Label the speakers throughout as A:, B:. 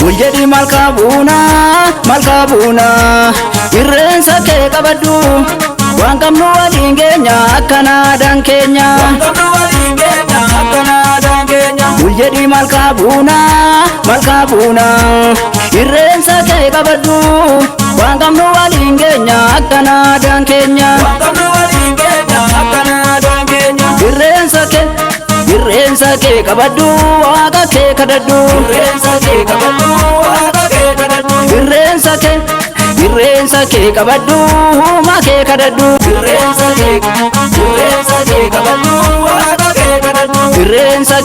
A: Uljedi malkabuna irreensa kee qabadhu waan qabnu waliin keenya akkanaadhaan keenya Uljedi malkabuna irreensa kee qabadhu waan qabnu waliin keenya akkanaadhaan keenya Irreensa kee qabadhu waaqa kee kadhadhu Irreensa kee qabadhu uumaa kee kadhadhu Irreensa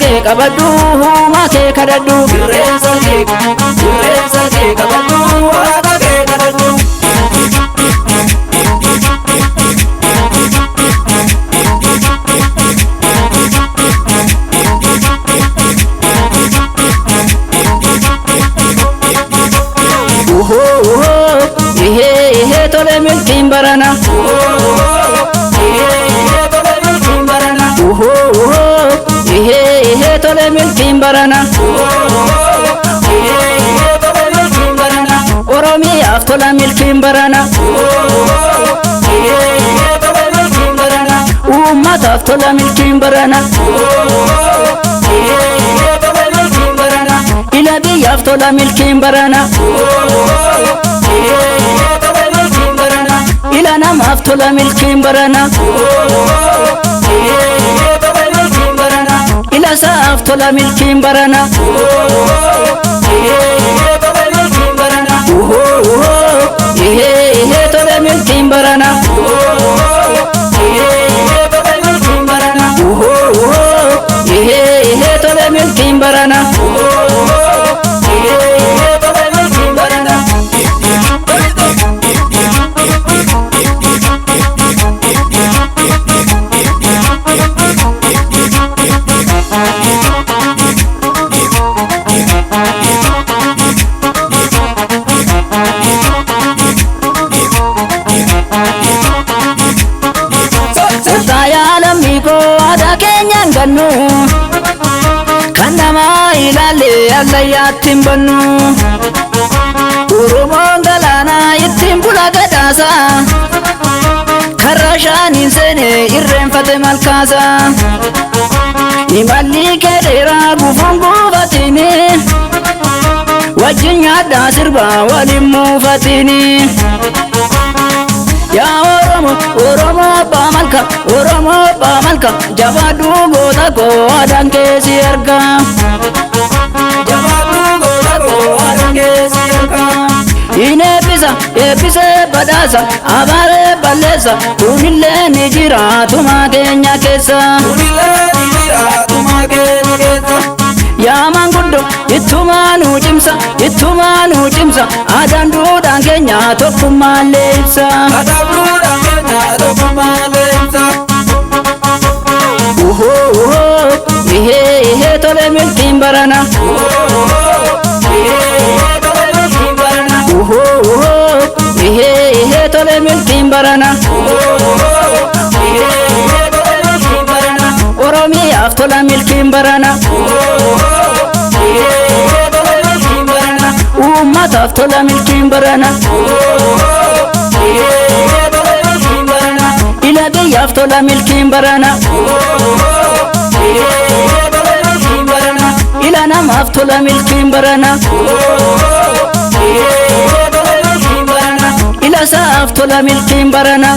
A: kee qabadhu uumaa kee kadhadhu tole milkiin barana tole milkiin barana Oromiyaaf tola milkiin barana uummataaf tola milkiin barana ila biyyaaf tola milkiin barana ila namaaf tola milkiin barana ila sa'aaf tola milkiin barana tola milkiin barana tola milkiin barana gannu kan nama ilaale allayyaattiin bannu Oromoon galaana ittiin bula gadaasa karra shaaniin seene irreenfate malkaasa imalli kee dheeraa gufuun guufatini wajjin nyaadhaa sirba waliin muufatini yaa Oromo abbaa malka jabaadhu goota koo adaan keessi erga in eebbisee badhaasa abaaree balleessa kunillee ni jiraatuma keenya keessa yaa manguddo ittumaa nu cimsa adaan duudhaan keenya tokkummaallee ibsa tole milkiin barana tole milkiin barana Oromiyaaf tola milkiin barana uummataaf tola milkiin barana ila biyyaaf tola milkiin barana ila namaaf tola milkiin barana ila sa'aaf tola milkiin barana